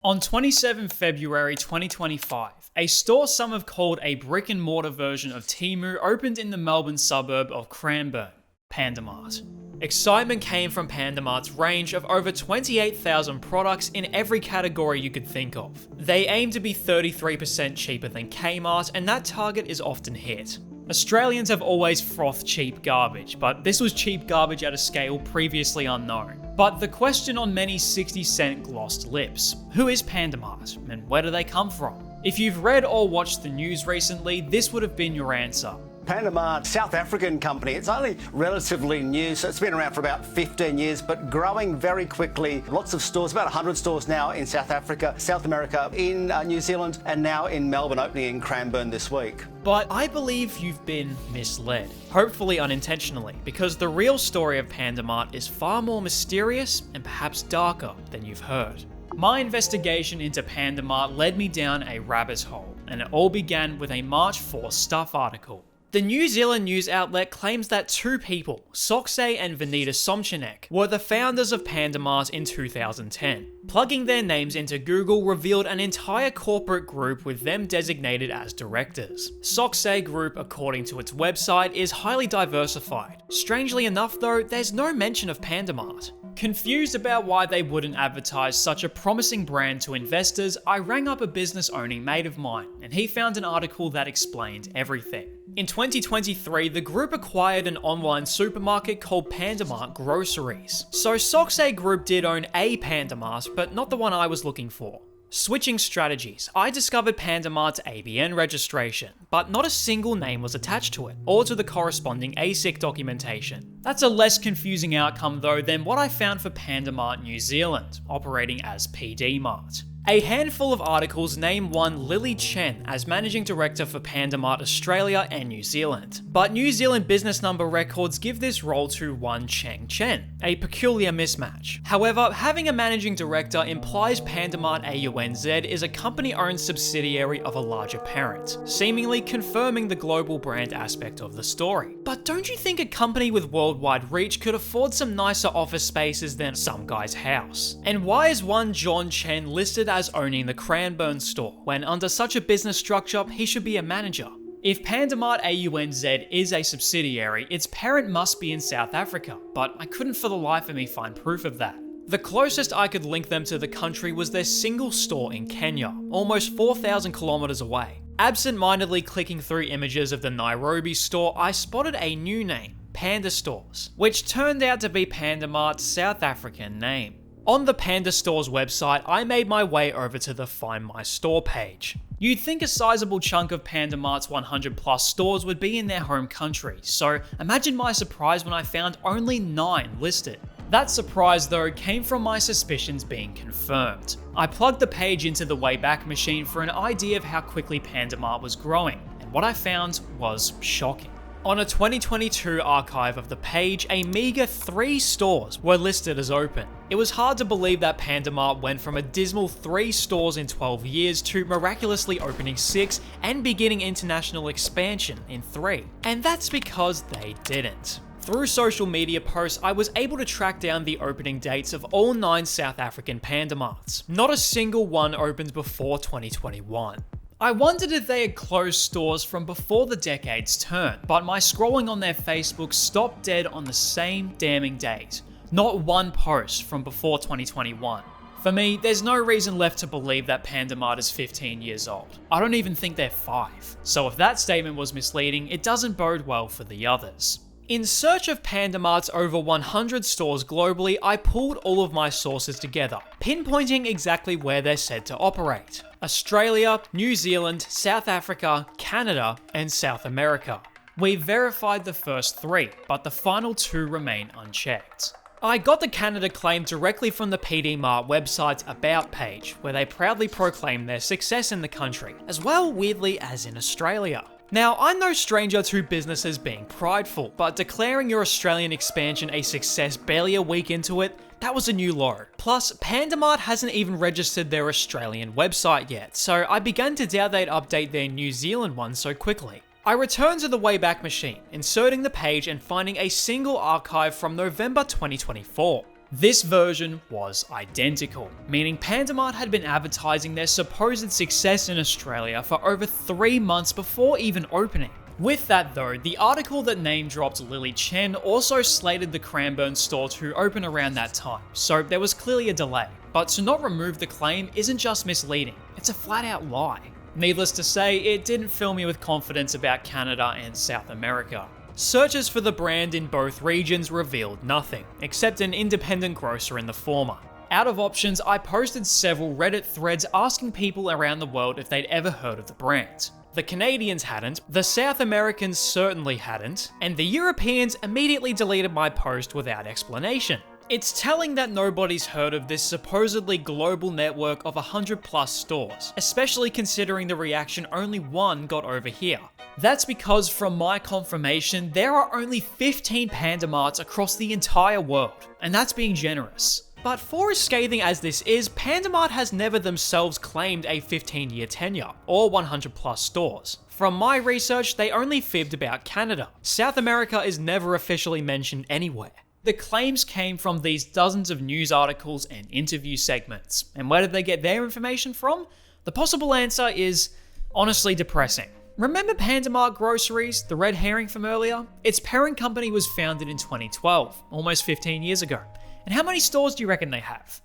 On 27 February 2025, a store some have called a brick and mortar version of Temu opened in the Melbourne suburb of Cranbourne, Pandamart. Excitement came from Pandamart's range of over 28,000 products in every category you could think of. They aim to be 33% cheaper than Kmart, and that target is often hit. Australians have always frothed cheap garbage, but this was cheap garbage at a scale previously unknown. But the question on many 60-cent glossed lips: who is Pandamart, and where do they come from? If you've read or watched the news recently, this would have been your answer. Pandamart, South African company. It's only relatively new, so it's been around for about 15 years, but growing very quickly. Lots of stores, about 100 stores now in South Africa, South America, in New Zealand, and now in Melbourne, opening in Cranbourne this week. But I believe you've been misled, hopefully unintentionally, because the real story of Pandamart is far more mysterious and perhaps darker than you've heard. My investigation into Pandamart led me down a rabbit hole, and it all began with a March 4 Stuff article. The New Zealand news outlet claims that two people, Soksay and Venita Somchanek, were the founders of Pandamart in 2010. Plugging their names into Google revealed an entire corporate group with them designated as directors. Soksay Group, according to its website, is highly diversified. Strangely enough though, there's no mention of Pandamart. Confused about why they wouldn't advertise such a promising brand to investors, I rang up a business-owning mate of mine, and he found an article that explained everything. In 2023, the group acquired an online supermarket called Pandamart Groceries. So Soksay Group did own a Pandamart, but not the one I was looking for. Switching strategies, I discovered Pandamart's ABN registration, but not a single name was attached to it, or to the corresponding ASIC documentation. That's a less confusing outcome though than what I found for Pandamart New Zealand, operating as PD Mart. A handful of articles name one Lily Chen as Managing Director for Pandamart Australia and New Zealand, but New Zealand business number records give this role to one Cheng Chen, a peculiar mismatch. However, having a Managing Director implies Pandamart AUNZ is a company-owned subsidiary of a larger parent, seemingly confirming the global brand aspect of the story. But don't you think a company with worldwide reach could afford some nicer office spaces than some guy's house? And why is one John Chen listed as owning the Cranbourne store, when under such a business structure, he should be a manager? If Pandamart AUNZ is a subsidiary, its parent must be in South Africa, but I couldn't for the life of me find proof of that. The closest I could link them to the country was their single store in Kenya, almost 4,000 kilometers away. Absent-mindedly clicking through images of the Nairobi store, I spotted a new name, Panda Stores, which turned out to be Pandamart's South African name. On the Panda Store's website, I made my way over to the Find My Store page. You'd think a sizable chunk of Pandamart's 100 plus stores would be in their home country, so imagine my surprise when I found only 9 listed. That surprise though came from my suspicions being confirmed. I plugged the page into the Wayback Machine for an idea of how quickly Pandamart was growing, and what I found was shocking. On a 2022 archive of the page, a meager 3 stores were listed as open. It was hard to believe that Pandamart went from a dismal 3 stores in 12 years to miraculously opening 6 and beginning international expansion in 3. And that's because they didn't. Through social media posts, I was able to track down the opening dates of all 9 South African Pandamarts. Not a single one opened before 2021. I wondered if they had closed stores from before the decade's turn, but my scrolling on their Facebook stopped dead on the same damning date. Not one post from before 2021. For me, there's no reason left to believe that Pandamart is 15 years old. I don't even think they're 5. So if that statement was misleading, it doesn't bode well for the others. In search of Pandamart's over 100 stores globally, I pulled all of my sources together, pinpointing exactly where they're said to operate: Australia, New Zealand, South Africa, Canada, and South America. We verified the first 3, but the final 2 remain unchecked. I got the Canada claim directly from the PD Mart website's About page, where they proudly proclaim their success in the country, as well weirdly as in Australia. Now, I'm no stranger to businesses being prideful, but declaring your Australian expansion a success barely a week into it, that was a new low. Plus, Pandamart hasn't even registered their Australian website yet, so I began to doubt they'd update their New Zealand one so quickly. I returned to the Wayback Machine, inserting the page and finding a single archive from November 2024. This version was identical, meaning Panda Mart had been advertising their supposed success in Australia for over 3 months before even opening. With that though, the article that name-dropped Lily Chen also slated the Cranbourne store to open around that time, so there was clearly a delay. But to not remove the claim isn't just misleading, it's a flat-out lie. Needless to say, it didn't fill me with confidence about Canada and South America. Searches for the brand in both regions revealed nothing, except an independent grocer in the former. Out of options, I posted several Reddit threads asking people around the world if they'd ever heard of the brand. The Canadians hadn't, the South Americans certainly hadn't, and the Europeans immediately deleted my post without explanation. It's telling that nobody's heard of this supposedly global network of 100+ stores, especially considering the reaction only one got over here. That's because from my confirmation, there are only 15 Panda Marts across the entire world, and that's being generous. But for as scathing as this is, Panda Mart has never themselves claimed a 15-year tenure, or 100+ stores. From my research, they only fibbed about Canada. South America is never officially mentioned anywhere. The claims came from these dozens of news articles and interview segments. And where did they get their information from? The possible answer is honestly depressing. Remember Panda Mart Groceries, the red herring from earlier? Its parent company was founded in 2012, almost 15 years ago. And how many stores do you reckon they have?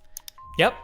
Yep,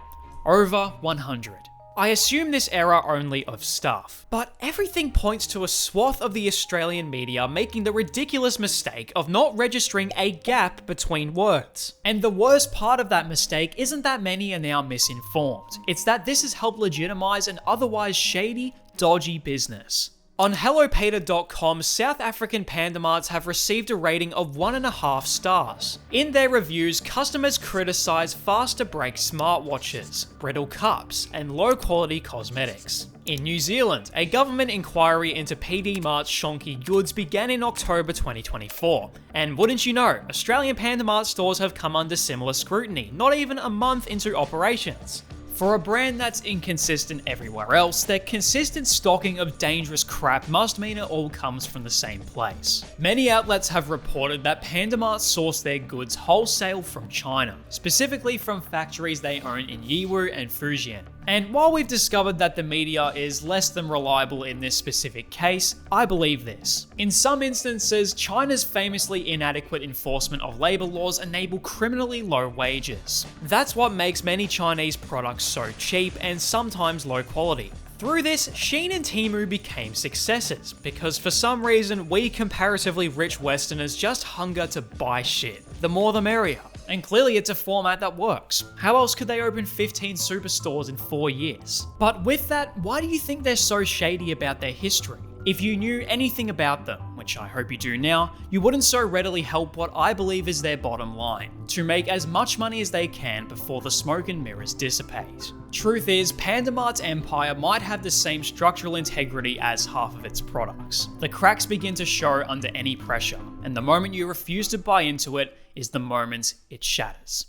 over 100. I assume this era only of staff, but everything points to a swath of the Australian media making the ridiculous mistake of not registering a gap between words. And the worst part of that mistake isn't that many are now misinformed, it's that this has helped legitimize an otherwise shady, dodgy business. On HelloPeter.com, South African Panda Marts have received a rating of 1.5 stars. In their reviews, customers criticize fast-to-break smartwatches, brittle cups, and low-quality cosmetics. In New Zealand, a government inquiry into PD Mart's shonky goods began in October 2024. And wouldn't you know, Australian Panda Mart stores have come under similar scrutiny, not even a month into operations. For a brand that's inconsistent everywhere else, their consistent stocking of dangerous crap must mean it all comes from the same place. Many outlets have reported that Panda Mart source their goods wholesale from China, specifically from factories they own in Yiwu and Fujian. And while we've discovered that the media is less than reliable in this specific case, I believe this. In some instances, China's famously inadequate enforcement of labor laws enable criminally low wages. That's what makes many Chinese products so cheap and sometimes low quality. Through this, Shein and Temu became successes, because for some reason we comparatively rich Westerners just hunger to buy shit. The more the merrier. And clearly it's a format that works. How else could they open 15 superstores in 4 years? But with that, why do you think they're so shady about their history? If you knew anything about them, which I hope you do now, you wouldn't so readily help what I believe is their bottom line, to make as much money as they can before the smoke and mirrors dissipate. Truth is, Panda Mart's empire might have the same structural integrity as half of its products. The cracks begin to show under any pressure, and the moment you refuse to buy into it is the moment it shatters.